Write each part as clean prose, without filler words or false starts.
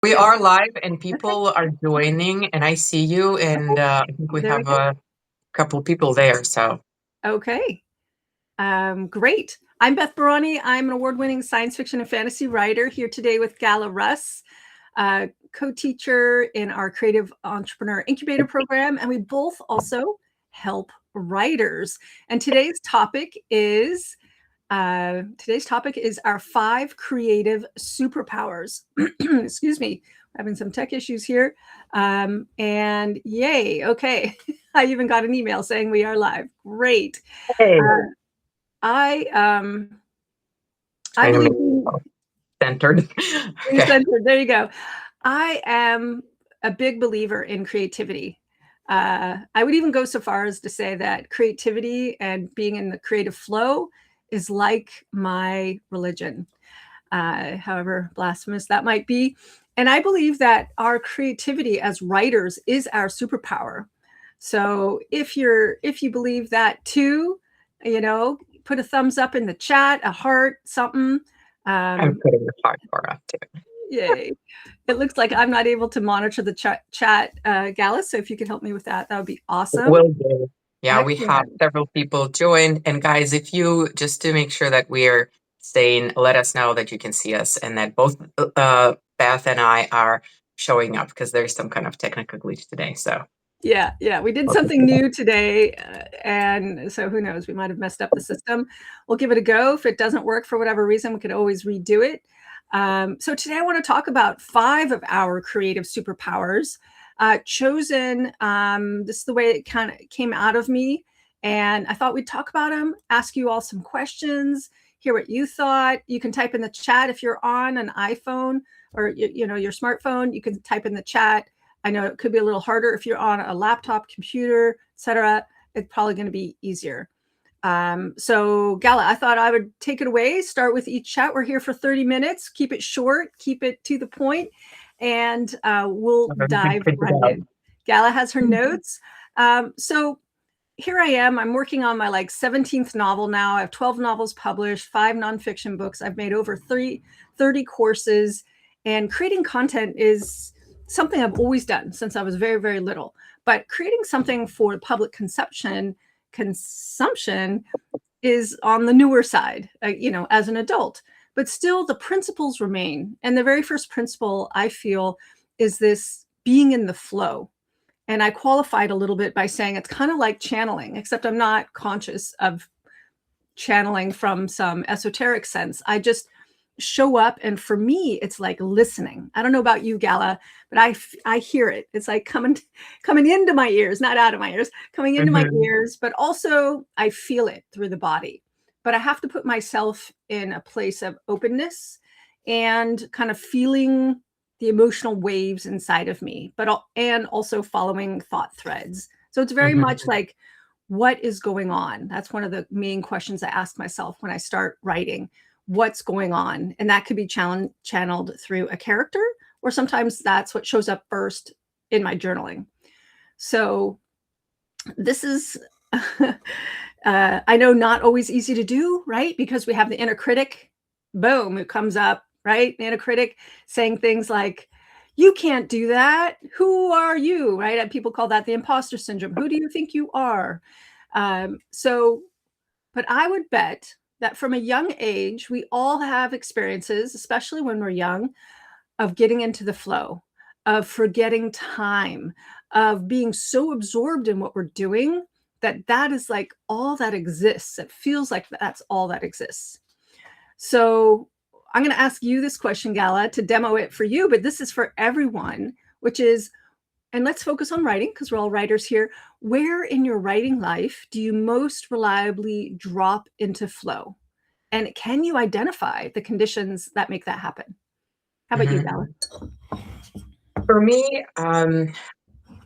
We are live and people are joining, and I see you, and I think we There we have go. a couple people there. So, Okay. Great. I'm Beth Barany. I'm an award-winning science fiction and fantasy writer here today with Gala Russ, co-teacher in our Creative Entrepreneur Incubator program, and we both also help writers. And today's topic is our 5 creative superpowers. Excuse me, having some tech issues here. And yay, okay. I even got an email saying we are live. Great. hey, Uh, I I trying to believe make it centered. being Okay. centered. There you go. I am a big believer in creativity. I would even go so far as to say that creativity and being in the creative flow is like my religion, however blasphemous that might be. And I believe that our creativity as writers is our superpower. So if you believe that too, put a thumbs up in the chat, a heart, something. I'm Um, putting the hard bar up too. Yay. It looks like I'm not able to monitor the chat, Gala. So if you could help me with that, that would be awesome. Will do. Yeah, we have Excellent. several people joined. And guys, if you just to make sure that we're staying, let us know that you can see us and that both Beth and I are showing up because there's some kind of technical glitch today. So, Yeah, we did welcome something to that. new today, and so who knows? We might have messed up the system. We'll give it a go. If it doesn't work for whatever reason, we could always redo it. So today I want to talk about 5 of our creative superpowers, chosen. This is the way it kind of came out of me, and I thought we'd talk about them, ask you all some questions, hear what you thought. You can type in the chat if you're on an iPhone or your smartphone. You can type in the chat. I know it could be a little harder if you're on a laptop, computer, etc. It's probably going to be easier. So Gala, I thought I would take it away, start with each chat. We're here for 30 minutes. Keep it short, keep it to the point, and we'll Have everything dive printed right out. in. Gala has her notes. So here I am. I'm working on my 17th novel now. I have 12 novels published, 5 nonfiction books. I've made over 30 courses, and creating content is something I've always done since I was very, very little. But creating something for public consumption is on the newer side, as an adult. But still, the principles remain. And the very first principle I feel is this being in the flow. And I qualified a little bit by saying it's kind of like channeling, except I'm not conscious of channeling from some esoteric sense. I just show up, and for me it's like listening. I don't know about you, Gala, but I hear it. It's like coming into my ears, not out of my ears, coming into my Mhm. ears, but also I feel it through the body. But I have to put myself in a place of openness and kind of feeling the emotional waves inside of me, and also following thought threads. So it's very Mhm. much like, what is going on? That's one of the main questions I ask myself when I start writing. What's going on? And that could be channeled through a character, or sometimes that's what shows up first in my journaling. So this is, I know, not always easy to do, right? Because we have the inner critic, boom, it comes up, right? The inner critic saying things like, you can't do that. Who are you, right? And people call that the imposter syndrome. Who do you think you are? So, but I would bet that from a young age, we all have experiences, especially when we're young, of getting into the flow, of forgetting time, of being so absorbed in what we're doing that that is like all that exists. It feels like that's all that exists. So I'm going to ask you this question, Gala, to demo it for you, but this is for everyone, which is, and let's focus on writing because we're all writers here. Where in your writing life do you most reliably drop into flow? And can you identify the conditions that make that happen? How about you, Mhm. Gala? For me,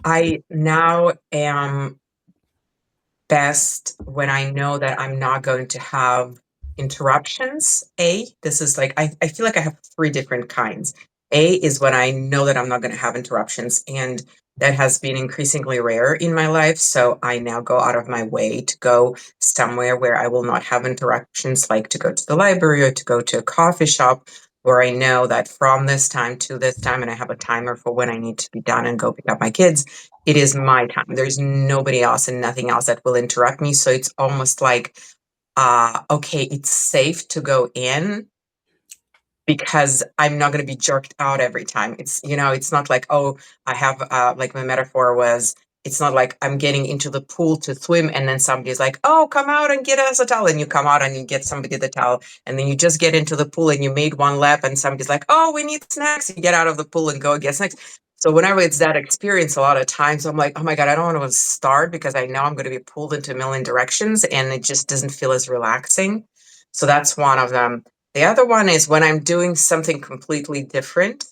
I now am best when I know that I'm not going to have interruptions. This is like, I feel like I have 3 different kinds. Is when I know that I'm not going to have interruptions, and that has been increasingly rare in my life. So I now go out of my way to go somewhere where I will not have interruptions, like to go to the library or to go to a coffee shop. where I know that from this time to this time, and I have a timer for when I need to be done and go pick up my kids, it is my time. There's nobody else and nothing else that will interrupt me. So it's almost like, okay, it's safe to go in because I'm not going to be jerked out every time. It's not like, oh, I have, like my metaphor was, it's not like I'm getting into the pool to swim and then somebody's like, oh, come out and get us a towel. And you come out and you get somebody the towel. And then you just get into the pool and you made one lap and somebody's like, oh, we need snacks. You get out of the pool and go and get snacks. So whenever it's that experience, a lot of times I'm like, oh my God, I don't want to start because I know I'm going to be pulled into a million directions and it just doesn't feel as relaxing. So that's one of them. The other one is when I'm doing something completely different,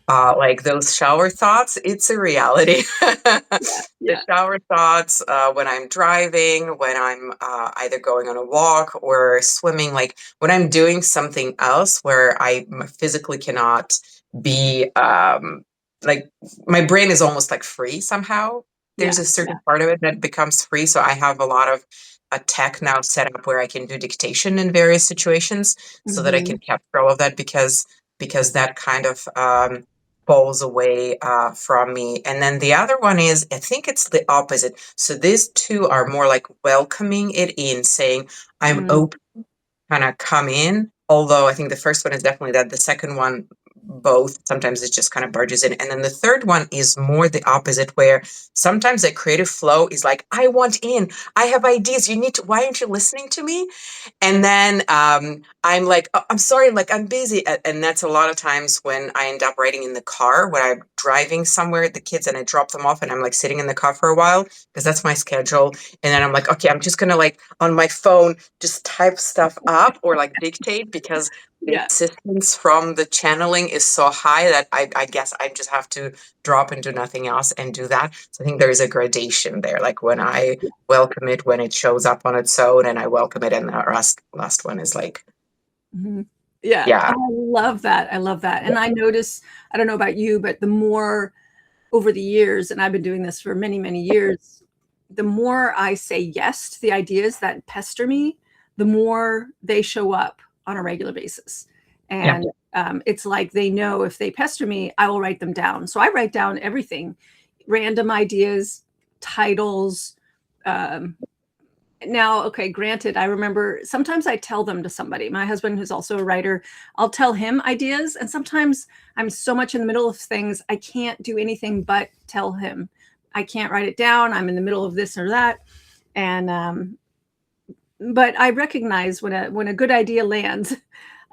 like those shower thoughts, it's a reality. Yeah, The yeah. shower thoughts, when I'm driving, when I'm either going on a walk or swimming, like when I'm doing something else where I physically cannot be, like my brain is almost like free somehow. There's Yeah, a yeah. certain part of it that becomes free. So I have a lot of a tech now set up where I can do dictation in various situations so that I can Mhm. capture all of that because that kind of falls away from me. And then the other one is, I think it's the opposite. So these two are more like welcoming it in, saying, I'm Mm, open, kind of come in. Although I think the first one is definitely that. The second one, both. Sometimes it just kind of barges in. And then the third one is more the opposite, where sometimes the creative flow is like, I want in. I have ideas. Why aren't you listening to me? And then I'm like, oh, I'm sorry, like I'm busy. And that's a lot of times when I end up writing in the car, when I'm driving somewhere with the kids and I drop them off and I'm like sitting in the car for a while because that's my schedule. And then I'm like, okay, I'm just going to like on my phone, just type stuff up or like dictate because the yeah. insistence from the channeling is so high that I guess I just have to drop and do nothing else and do that. So I think there is a gradation there. Like when I welcome it when it shows up on its own and I welcome it and the last one is like, Mhm. Yeah. yeah. I love that. I love that. And I notice, I don't know about you, but the more over the years, and I've been doing this for many, many years, the more I say yes to the ideas that pester me, the more they show up on a regular basis. Yeah. And it's like they know if they pester me, I will write them down. So I write down everything, random ideas, titles, um, now, okay, granted, I remember sometimes I tell them to somebody. My husband, who's also a writer, I'll tell him ideas. And sometimes I'm so much in the middle of things, I can't do anything but tell him. I can't write it down. I'm in the middle of this or that. And, but I recognize when a good idea lands.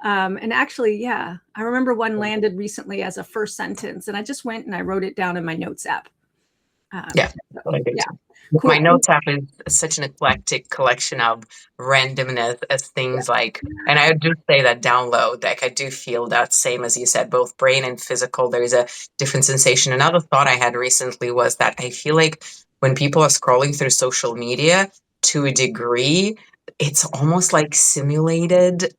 And actually, yeah, I remember one landed recently as a first sentence, and I just went and I wrote it down in my notes app. Yeah. So, What I do yeah, too. My cool. notes app is such an eclectic collection of randomness as things like, and I do say that download, like I do feel that same as you said, both brain and physical, there is a different sensation. Another thought I had recently was that I feel like when people are scrolling through social media to a degree, it's almost like simulated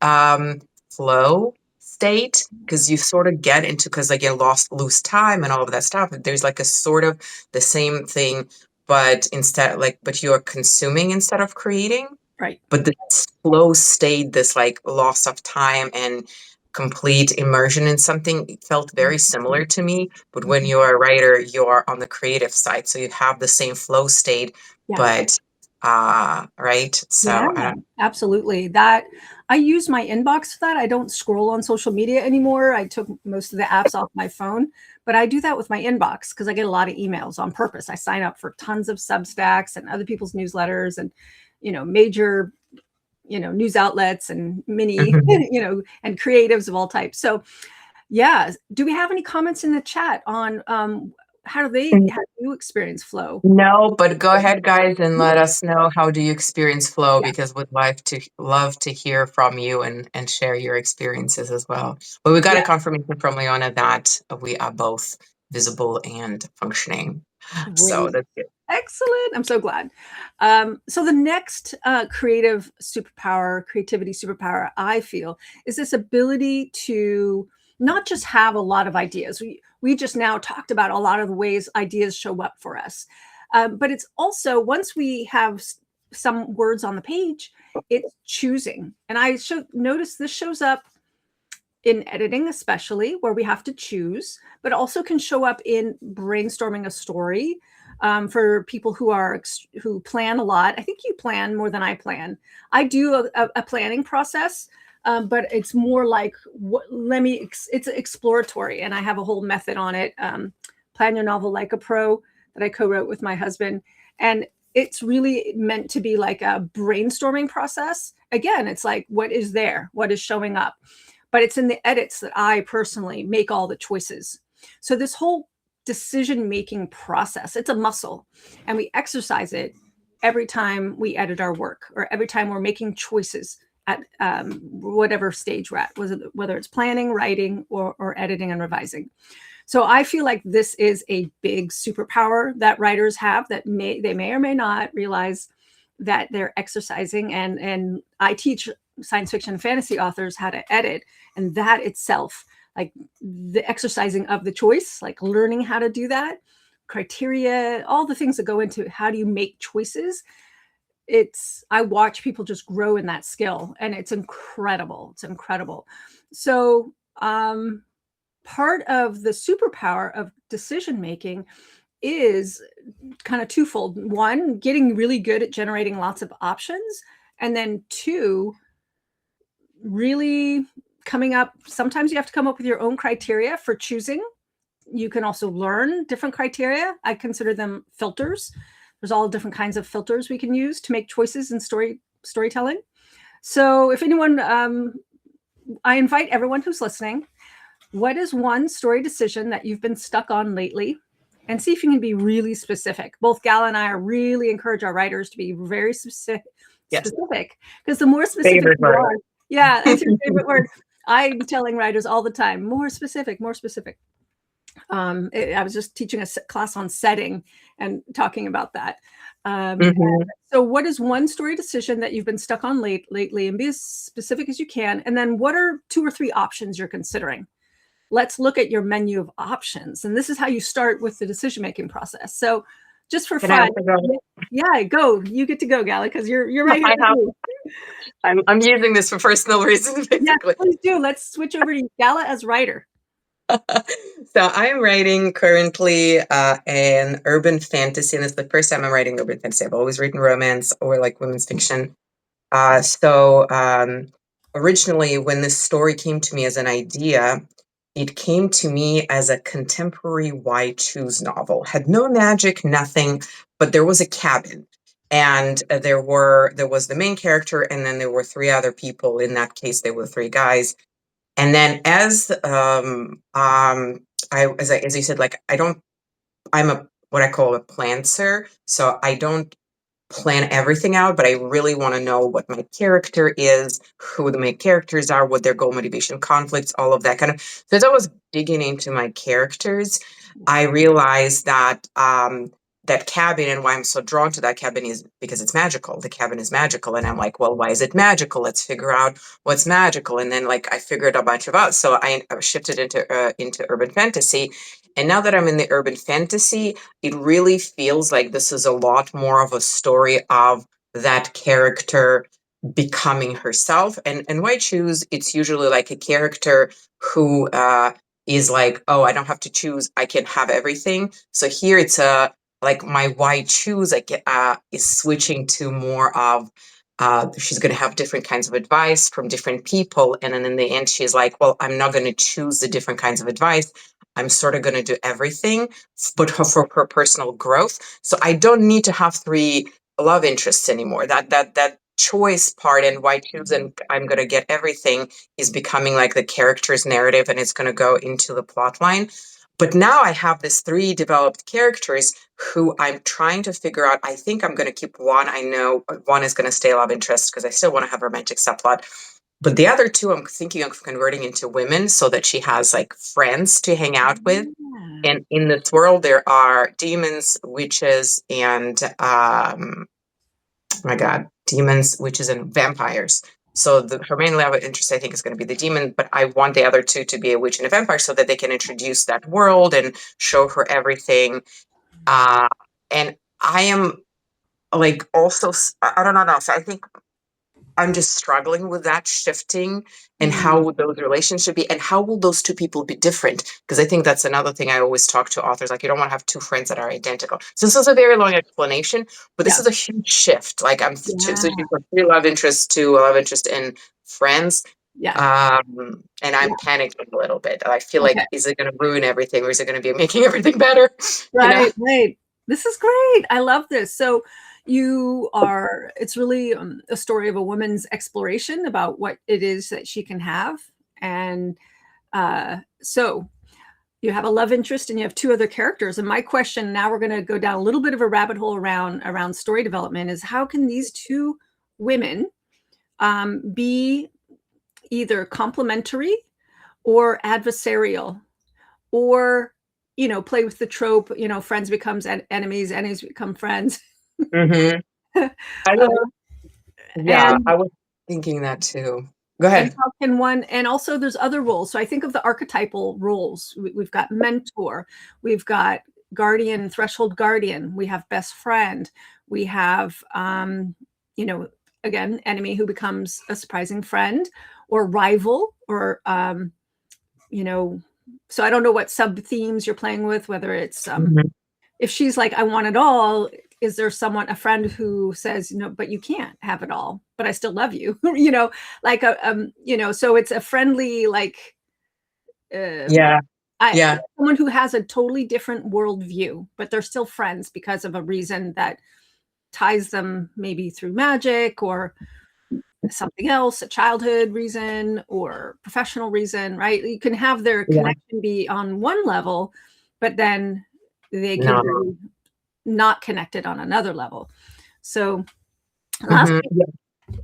flow state because you sort of get into because like you lose time and all of that stuff. There's like a sort of the same thing, but you're consuming instead of creating. Right. But the slow state, this like loss of time and complete immersion in something, it felt very similar to me. But when Mhm. you're a writer, you're on the creative side, so you have the same flow state, Yeah. but right. Yeah, So I don't. absolutely. That I use my inbox for that. I don't scroll on social media anymore. I took most of the apps off my phone, but I do that with my inbox because I get a lot of emails on purpose. I sign up for tons of Substacks and other people's newsletters and major news outlets and mini and creatives of all types. So yeah, do we have any comments in the chat on how do you experience flow? No, but go ahead, guys, and let us know how do you experience flow Yeah, because we'd love to hear from you and share your experiences as well. But we got yeah, a confirmation from Leona that we are both visible and functioning. So great. that's good. Excellent. I'm so glad. So the next creativity superpower, I feel, is this ability to not just have a lot of ideas. We just now talked about a lot of the ways ideas show up for us, but it's also once we have some words on the page, it's choosing. And notice this shows up in editing, especially where we have to choose, but also can show up in brainstorming a story. For people who plan a lot, I think you plan more than I plan. I do a planning process, but it's more like it's exploratory, and I have a whole method on it. Plan your novel like a pro, that I co-wrote with my husband, and it's really meant to be like a brainstorming process. Again, it's like, what is there, what is showing up, but it's in the edits that I personally make all the choices. So this whole decision making process, it's a muscle, and we exercise it every time we edit our work, or every time we're making choices at whatever stage we're at, whether it's planning, writing, or editing and revising. So I feel like this is a big superpower that writers have, that they may or may not realize that they're exercising. And I teach science fiction and fantasy authors how to edit, and that itself, like the exercising of the choice, like learning how to do that, criteria, all the things that go into how do you make choices. I watch people just grow in that skill, and it's incredible. It's incredible. So part of the superpower of decision making is kind of twofold. One, getting really good at generating lots of options, and then two, really coming up. Sometimes you have to come up with your own criteria for choosing. You can also learn different criteria. I consider them filters. There's all different kinds of filters we can use to make choices in storytelling. So if anyone, I invite everyone who's listening, what is one story decision that you've been stuck on lately? And see if you can be really specific. Both Gala and I really encourage our writers to be very specific, Yes. because the more specific Favorite you word. are, yeah, that's your favorite word. I'm telling writers all the time, more specific, more specific. I was just teaching a class on setting and talking about that. So what is one story decision that you've been stuck on lately, and be as specific as you can. And then what are 2 or 3 options you're considering? Let's look at your menu of options. And this is how you start with the decision-making process. So just for fun, yeah, go. You get to go, Gala, because you're right here. I'm using this for personal reasons, basically. Yeah, please do. Let's switch over to Gala as writer. So I'm writing currently an urban fantasy, and it's the first time I'm writing urban fantasy. I've always written romance or like women's fiction. Originally, when this story came to me as an idea, it came to me as a contemporary Why Choose novel. Had no magic, nothing, but there was a cabin. And there was the main character, and then there were 3 other people. In that case, there were 3 guys. And then as you said, like I'm what I call a planter. So I don't plan everything out, but I really want to know what my character is, who the main characters are, what their goal, motivation, conflicts, all of that kind of. So as I was digging into my characters, I realized that that cabin, and why I'm so drawn to that cabin, is because it's magical. The cabin is magical, and I'm like, well, why is it magical? Let's figure out what's magical. And then like I figured a bunch of out. So I shifted into urban fantasy. And now that I'm in the urban fantasy, it really feels like this is a lot more of a story of that character becoming herself. And why choose? It's usually like a character who is like, oh, I don't have to choose. I can have everything. So here it's like my why choose is switching to more of she's going to have different kinds of advice from different people. And then in the end, she's like, well, I'm not going to choose the different kinds of advice. I'm sort of going to do everything, but for her personal growth. So I don't need to have 3 love interests anymore. That choice part, and why choose and I'm going to get everything, is becoming like the character's narrative, and it's going to go into the plot line. But now I have these 3 developed characters who I'm trying to figure out. I think I'm going to keep one. I know one is going to stay love interest because I still want to have romantic subplot. But the other 2, I'm thinking of converting into women so that she has like friends to hang out with. Yeah. And in this world, there are demons, witches, and my God, demons, witches, and vampires. So her main love interest, I think, is going to be the demon, but I want the other 2 to be a witch and a vampire so that they can introduce that world and show her everything. And I am like also, I don't know. So I think I'm just struggling with that shifting, and how Mm, would those relationships be, and how will those two people be different? Because I think that's another thing I always talk to authors, like you don't want to have two friends that are identical. So this is a very long explanation, but this yeah. is a huge shift. Like I'm Yeah. switching from three love interests to a love interest in friends. Yeah. And I'm Yeah. panicking a little bit. I feel Okay. like, is it going to ruin everything, or is it going to be making everything better? You know? Right, right. This is great. I love this. So it's really a story of a woman's exploration about what it is that she can have. And so you have a love interest and you have two other characters. And my question, now we're going to go down a little bit of a rabbit hole around story development, is how can these two women be either complementary or adversarial, or play with the trope, friends becomes enemies, enemies become friends. Hmm. I uh, was, yeah, and I was thinking that too. Go and ahead. how can one, and also there's other roles. So I think of the archetypal roles. We've got mentor, we've got guardian, threshold guardian, we have best friend, we have you know again, enemy who becomes a surprising friend, or rival, or you know so I don't know what sub themes you're playing with, whether it's Mhm. if she's like, I want it all, is there someone, a friend who says, no, but you can't have it all, but I still love you, like so it's a friendly, like, um, Yeah, I yeah, someone who has a totally different worldview, but they're still friends because of a reason that ties them, maybe through magic or something else, a childhood reason or professional reason, right? You can have their yeah. connection be on one level, but then they could No. be not connected on another level. So last Hmm. week, Yeah,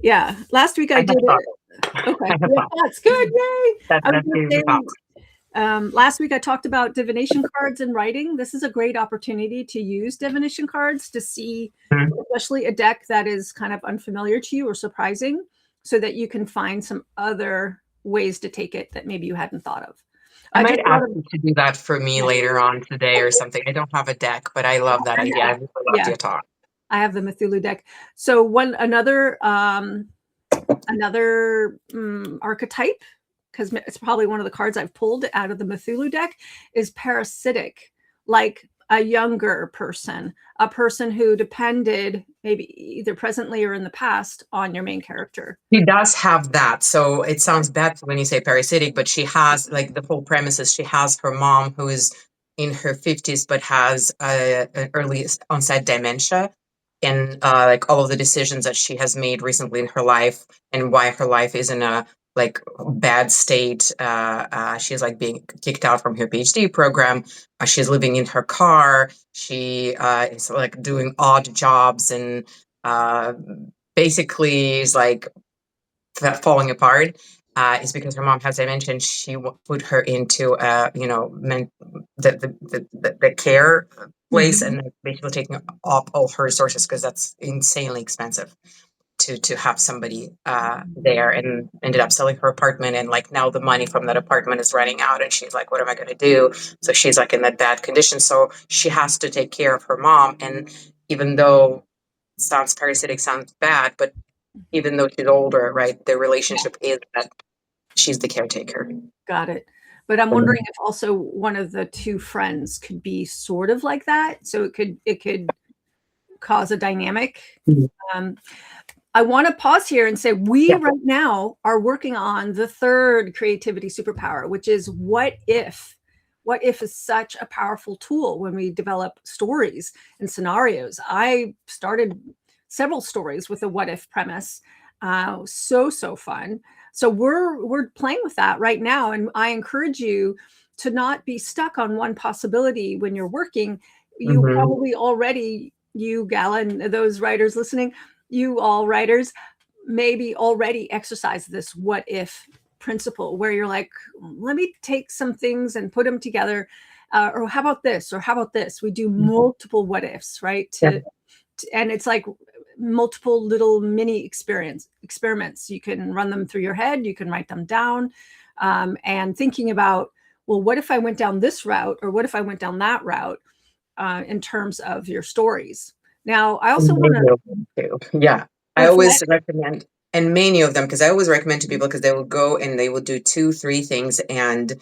yeah, last week I I have did thoughts. it. Okay, I have yeah, thoughts. that's good. Yay! That's I was going absolutely to say, thoughts. last week I talked about divination cards in writing. This is a great opportunity to use divination cards to see, Mhm. especially a deck that is kind of unfamiliar to you or surprising, so that you can find some other ways to take it that maybe you hadn't thought of. I I might just thought ask of, you to do that for me yeah, later on today or something. I don't have a deck, but I love that idea. I would love yeah, to talk. I have the Cthulhu deck. So one another archetype, because it's probably one of the cards I've pulled out of the Cthulhu deck, is parasitic, like a younger person, a person who depended, maybe either presently or in the past, on your main character. She does have that. So it sounds bad when you say parasitic, but she has, like, the whole premise is she has her mom who is in her 50s but has an early onset dementia. And like all of the decisions that she has made recently in her life, and why her life is in a like bad state. She's like being kicked out from her PhD program. She's living in her car. She is like doing odd jobs, and uh, basically is like falling apart, is because her mom, as I mentioned, she put her into the care place, Mhm. and basically taking up all her resources, because that's insanely expensive to have somebody there, and ended up selling her apartment, and like now the money from that apartment is running out, and she's like, what am I going to do? So she's like in that bad condition, so she has to take care of her mom. And even though sounds parasitic, sounds bad, but even though she's older, right? The Yeah, relationship is that she's the caretaker. got it. But I'm wondering if also one of the two friends could be sort of like that, so it could cause a dynamic. Mhm. Um, I want to pause here and say we Yeah. right now are working on the third creativity superpower, which is what if. What if is such a powerful tool when we develop stories and scenarios. I started several stories with a what if premise. So fun. So we're playing with that right now, and I encourage you to not be stuck on one possibility when you're working. You Hmm. probably already, you Gala, and those writers listening, you all writers maybe already exercise this what if principle, where you're like, let me take some things and put them together, or how about this, or how about this. We do multiple what ifs, right? Yeah. And it's like multiple little mini experiments. You can run them through your head, you can write them down, and thinking about, well, what if I went down this route, or what if I went down that route, in terms of your stories. Now I also want to, Too. Yeah. I for always that, recommend. and many of them, because I always recommend to people, because they will go and they will do 2, 3 things, and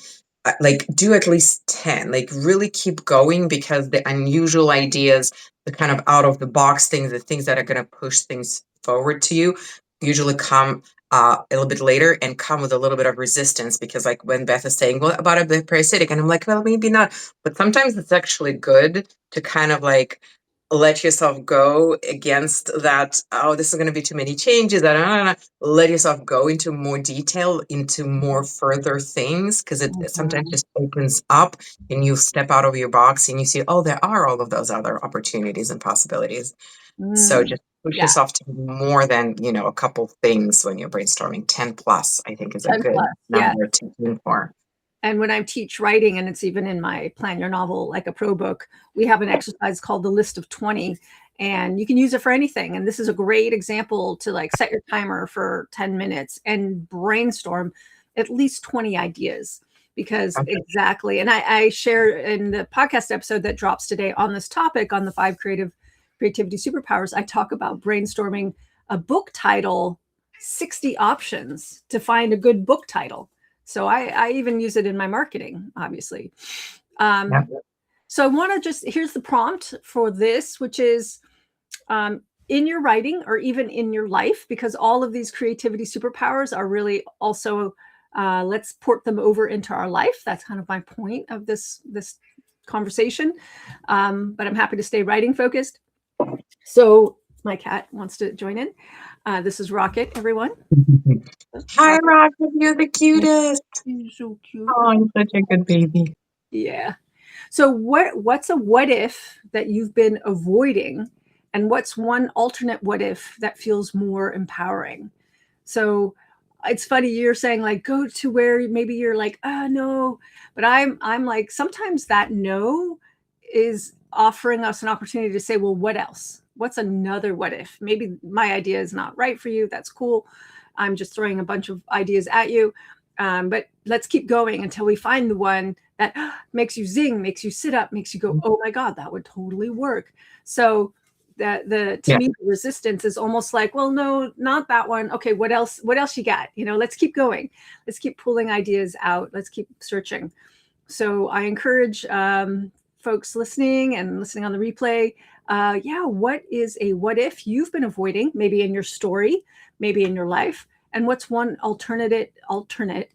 like do at least 10, like really keep going, because the unusual ideas, the kind of out of the box things, the things that are going to push things forward to you, usually come a little bit later, and come with a little bit of resistance, because like when Beth is saying, well, about the parasitic, and I'm like, well, maybe not, but sometimes it's actually good to kind of like let yourself go against that. Oh, this is going to be too many changes. Let yourself go into more detail, into more further things, because it sometimes Mhm. just opens up, and you step out of your box and you see, oh, there are all of those other opportunities and possibilities. So Mm. just push Yeah, yourself to more than, a couple things when you're brainstorming. 10 plus, I think, is a 10 good plus. Yeah. number to aim for. And when I teach writing, and it's even in my Plan Your Novel Like a Pro book, we have an exercise called the list of 20, and you can use it for anything. And this is a great example to like set your timer for 10 minutes and brainstorm at least 20 ideas. Because Okay. exactly, and I share in the podcast episode that drops today on this topic, on the 5 creativity superpowers, I talk about brainstorming a book title, 60 options to find a good book title. So I even use it in my marketing, obviously. Yeah. So I want to just, here's the prompt for this, which is in your writing or even in your life, because all of these creativity superpowers are really also, let's port them over into our life. That's kind of my point of this conversation. But I'm happy to stay writing focused. So my cat wants to join in. This is Rocket, everyone. Hi, Rocket, Rocket, you're the cutest. you're so cute. Oh, you're such a good baby. Yeah. So what's a what if that you've been avoiding, and what's one alternate what if that feels more empowering? So it's funny you're saying like go to where maybe you're like, oh no, but I'm like sometimes that no is offering us an opportunity to say, well, what else? What's another what if? Maybe my idea is not right for you. That's cool. I'm just throwing a bunch of ideas at you. But let's keep going until we find the one that makes you zing, makes you sit up, makes you go, oh my God, that would totally work. So the to Yeah. me, the resistance is almost like, well, no, not that one. Okay, what else? What else you got? Let's keep going. Let's keep pulling ideas out. Let's keep searching. So I encourage folks listening and listening on the replay. Yeah, what is a what if you've been avoiding, maybe in your story, maybe in your life? And what's one alternate,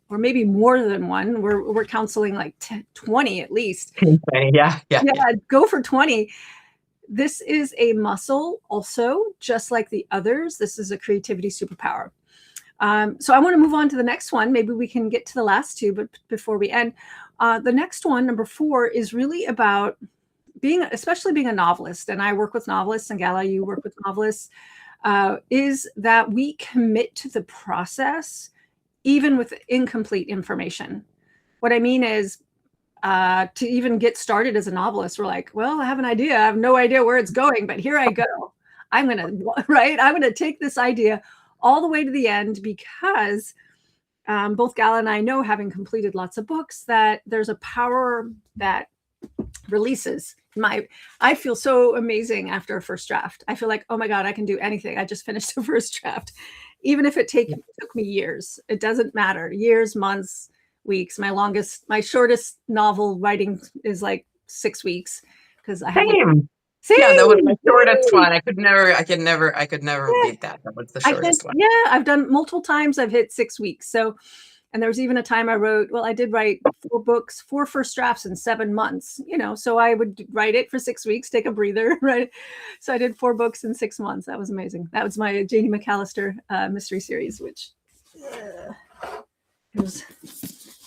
or maybe more than one? We're counseling like 10, 20 at least. Yeah, yeah. Yeah, go for 20. This is a muscle also, just like the others. This is a creativity superpower. So I want to move on to the next one. Maybe we can get to the last two, but before we end, the next one, number 4, is really about especially being a novelist. And I work with novelists, and Gala, you work with novelists. Is that we commit to the process, even with incomplete information. What I mean is, to even get started as a novelist, we're like, well, I have an idea. I have no idea where it's going, but here I go. I'm going to, right? I'm going to take this idea all the way to the end, because both Gala and I know, having completed lots of books, that there's a power that releases. I feel so amazing after a first draft. I feel like, oh my God, I can do anything. I just finished a first draft. Even if it took me years, it doesn't matter. Years, months, weeks. My shortest novel writing is like 6 weeks, because I have like, Same. Yeah, that was same, my shortest one. I could never yeah. beat that. That was the shortest one. Yeah, I've done multiple times. I've hit 6 weeks. So, and there was even a time I did write 4 books, 4 first drafts in 7 months, so I would write it for 6 weeks, take a breather, right? So I did 4 books in 6 months. That was amazing. That was my Janie McAllister mystery series, which it was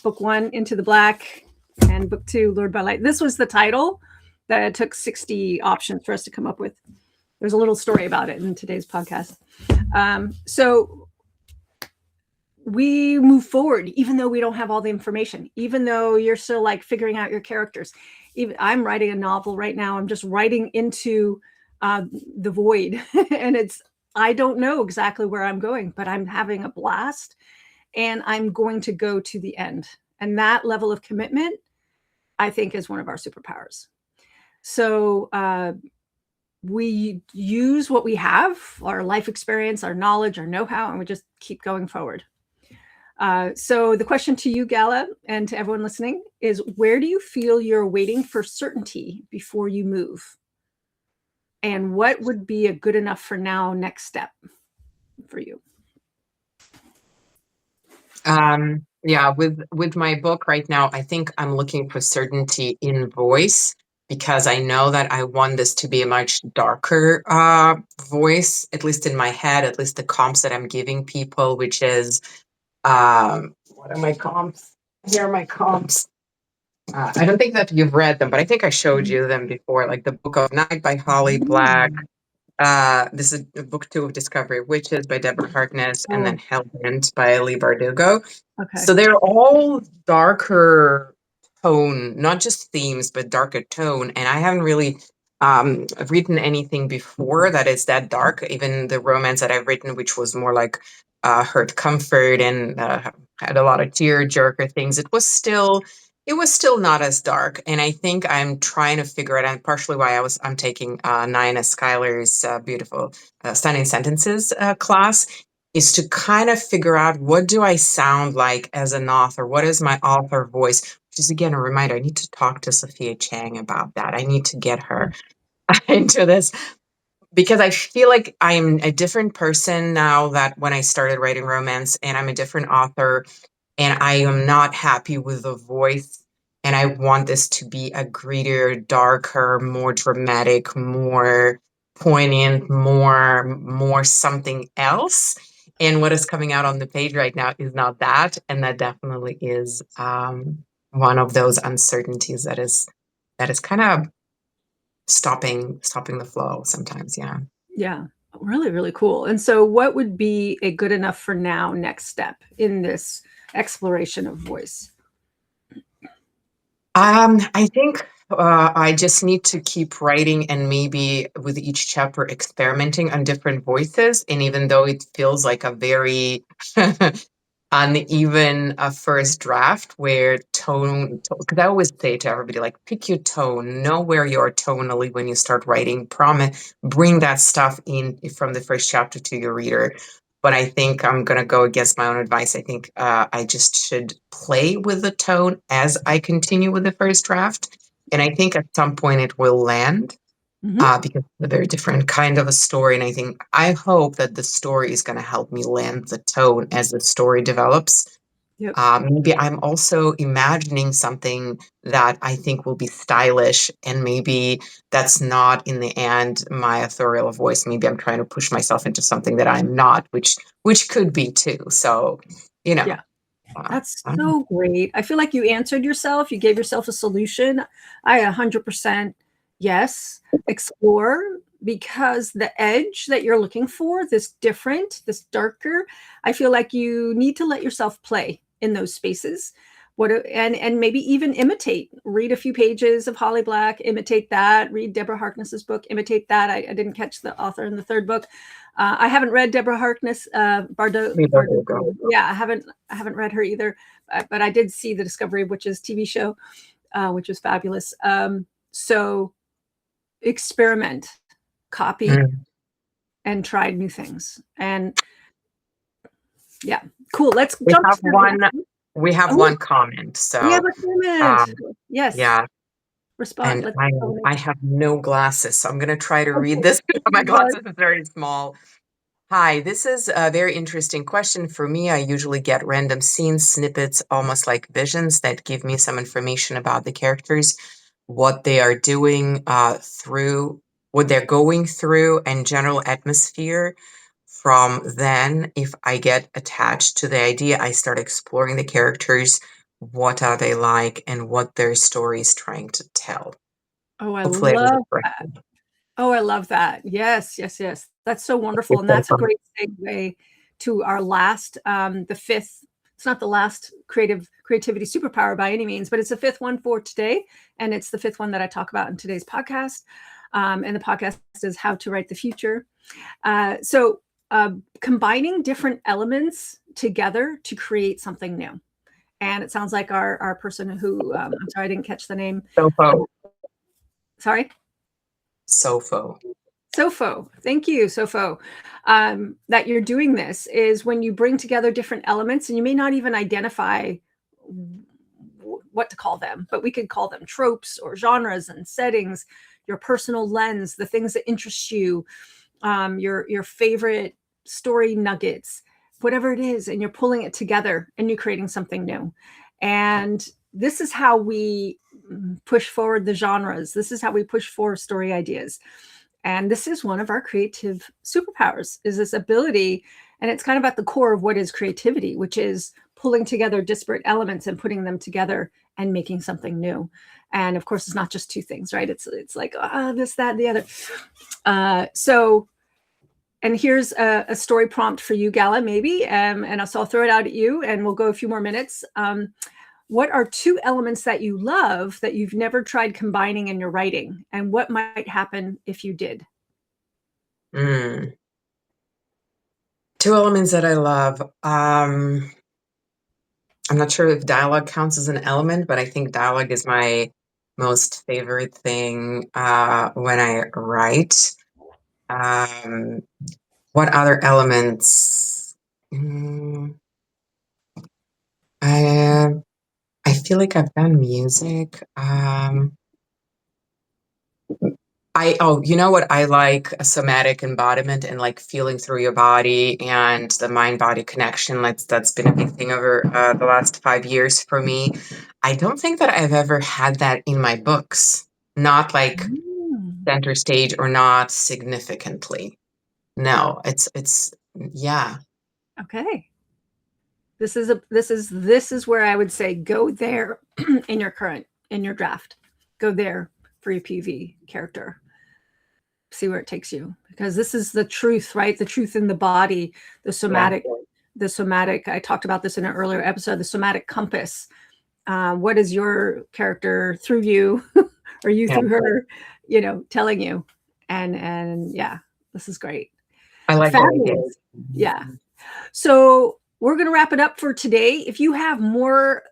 book 1, Into the Black, and book 2, Lured by Light. This was the title that it took 60 options for us to come up with. There's a little story about it in today's podcast. So we move forward, even though we don't have all the information, even though you're still like figuring out your characters. Even I'm writing a novel right now. I'm just writing into the void, and I don't know exactly where I'm going, but I'm having a blast, and I'm going to go to the end. And that level of commitment, I think, is one of our superpowers. So we use what we have, our life experience, our knowledge, our know-how, and we just keep going forward. So the question to you, Gala, and to everyone listening is, where do you feel you're waiting for certainty before you move? And what would be a good enough for now next step for you? Yeah, with my book right now, I think I'm looking for certainty in voice because I know that I want this to be a much darker voice, at least in my head, at least the comps that I'm giving people, which is what are my comps? Here are my comps. I don't think that you've read them, but I think I showed you them before, like the Book of Night by Holly Black. This is book 2 of Discovery of Witches by Deborah Harkness, and then Oh, Hellbent by Lee Bardugo. okay. So they're all darker tone, not just themes, but darker tone. And I haven't really written anything before that is that dark. Even the romance that I've written, which was more like hurt comfort and had a lot of tear jerker things, it was still not as dark. And I think I'm trying to figure it out. Partially why I'm taking Nina Schuyler's beautiful stunning sentences class is to kind of figure out, what do I sound like as an author? What is my author voice? Which is, again, a reminder. I need to talk to Sophia Chang about that. I need to get her into this because I feel like I'm a different person now that when I started writing romance, and I'm a different author, and I am not happy with the voice. And I want this to be a grittier, darker, more dramatic, more poignant, more something else. And what is coming out on the page right now is not that, and that definitely is one of those uncertainties that is kind of stopping the flow sometimes. Yeah. Yeah, really, really cool. And so, what would be a good enough for now next step in this exploration of voice? I think I just need to keep writing and maybe with each chapter experimenting on different voices. And even though it feels like a very uneven first draft where tone, because I always say to everybody, like, pick your tone, know where you are tonally when you start writing, promise, bring that stuff in from the first chapter to your reader. But I think I'm going to go against my own advice. I think I just should play with the tone as I continue with the first draft. And I think at some point it will land Hmm. because it's a very different kind of a story. And I hope that the story is going to help me land the tone as the story develops. Yep. Maybe I'm also imagining something that I think will be stylish, and maybe that's not in the end my authorial voice. Maybe I'm trying to push myself into something that I'm not, which could be too. So, you know, Yeah. That's I don't know. so great. I feel like you answered yourself. You gave yourself a solution. I 100% yes. Explore, because the edge that you're looking for, this different, this darker, I feel like you need to let yourself play in those spaces. And maybe even imitate. Read a few pages of Holly Black, imitate that. Read Deborah Harkness's book, imitate that. I didn't catch the author in the third book. I haven't read Deborah Harkness. Maybe I'll go. Yeah, I haven't read her either, but I did see the Discovery of Witches TV show, which was fabulous. So experiment, copy, Mm. and try new things. And yeah, cool. Let's We jump have to the one. next one. We have Oh, one comment. we have So, a comment. um, Yes, yeah. respond. And Let's I have no glasses, so I'm going to try to read okay. this. My glasses are very small. Hi, this is a very interesting question. For me, I usually get random scenes, snippets, almost like visions that give me some information about the characters, what they are doing through, what they're going through, and general atmosphere. From then, if I get attached to the idea, I start exploring the characters. What are they like, and what their story is trying to tell? Oh, I Hopefully, I was love that. correct. Oh, I love that. Yes, yes, yes. That's so wonderful. And that's a great segue to our last, the fifth. It's not the last creativity superpower by any means, but it's the fifth one for today. And it's the fifth one that I talk about in today's podcast. And the podcast is How to Write the Future. So combining different elements together to create something new. And it sounds like our person who, I'm sorry, I didn't catch the name. Sofo. Sorry? Sofo. Sofo, thank you, Sofo. That you're doing this is when you bring together different elements, and you may not even identify what to call them, but we could call them tropes or genres and settings, your personal lens, the things that interest you, your favorite story nuggets, whatever it is, and you're pulling it together and you're creating something new. And this is how we push forward the genres. This is how we push forward story ideas. And this is one of our creative superpowers, is this ability. And it's kind of at the core of what is creativity, which is pulling together disparate elements and putting them together and making something new. And of course, it's not just two things, right? It's like this, that, and the other. And here's a story prompt for you, Gala, maybe. And so I'll throw it out at you, and we'll go a few more minutes. What are two elements that you love that you've never tried combining in your writing? And what might happen if you did? Two elements that I love. I'm not sure if dialogue counts as an element, but I think dialogue is my most favorite thing when I write. What other elements? I feel like I've done music. You know what? I like a somatic embodiment and like feeling through your body and the mind-body connection. That's been a big thing over the last 5 years for me. I don't think that I've ever had that in my books, not like center stage or not significantly. No, yeah. Okay. This is where I would say go there in your draft. Go there for your PV character. See where it takes you, because this is the truth, right? The truth in the body, the somatic, I talked about this in an earlier episode, the somatic compass. What is your character through you or you through her, telling you? And yeah, this is great. I like that. Yeah. So we're going to wrap it up for today. If you have more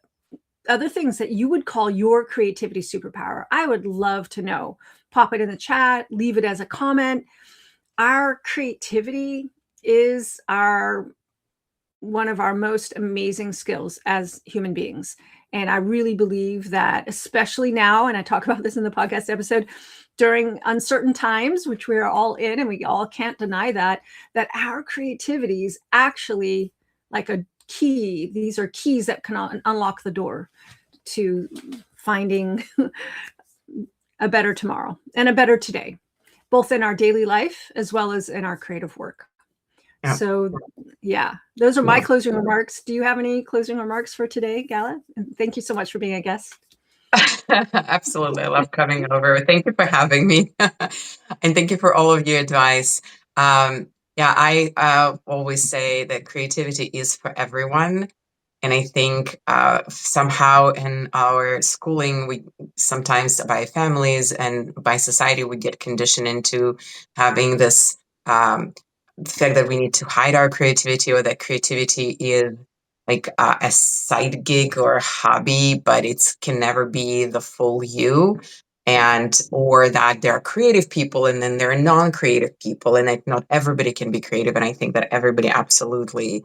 other things that you would call your creativity superpower, I would love to know. Pop it in the chat, leave it as a comment. Our creativity is one of our most amazing skills as human beings. And I really believe that, especially now, and I talk about this in the podcast episode, during uncertain times, which we're all in, and we all can't deny that our creativity is actually like a key. These are keys that can unlock the door to finding a better tomorrow and a better today, both in our daily life as well as in our creative work. Yeah. So yeah, those are my closing remarks. Do you have any closing remarks for today, Gala? And thank you so much for being a guest. Absolutely. I love coming over. Thank you for having me. And thank you for all of your advice. I always say that creativity is for everyone. And I think somehow in our schooling, we sometimes by families and by society, we get conditioned into having this fact that we need to hide our creativity, or that creativity is like a side gig or a hobby, but it can never be the full you. Or that there are creative people and then there are non-creative people, and that not everybody can be creative. And I think that everybody absolutely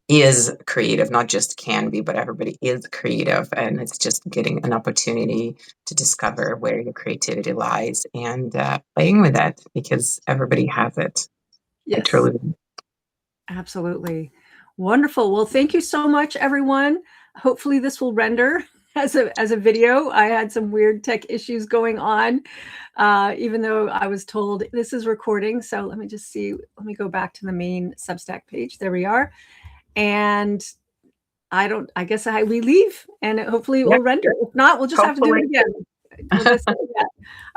is creative, not just can be, but everybody is creative. And it's just getting an opportunity to discover where your creativity lies and playing with that, because everybody has it. Yes. Absolutely. Wonderful. Well, thank you so much, everyone. Hopefully this will render as a video. I had some weird tech issues going on, even though I was told this is recording. So let me just see. Let me go back to the main Substack page. There we are. And I guess we leave, and hopefully it will render. If not, we'll just have to do it again.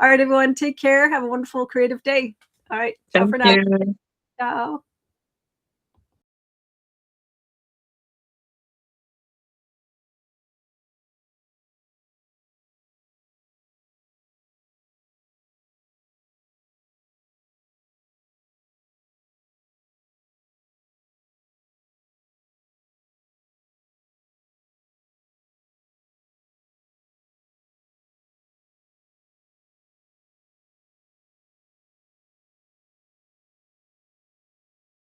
All right, everyone, take care. Have a wonderful creative day. All right. Ciao for now. Ciao.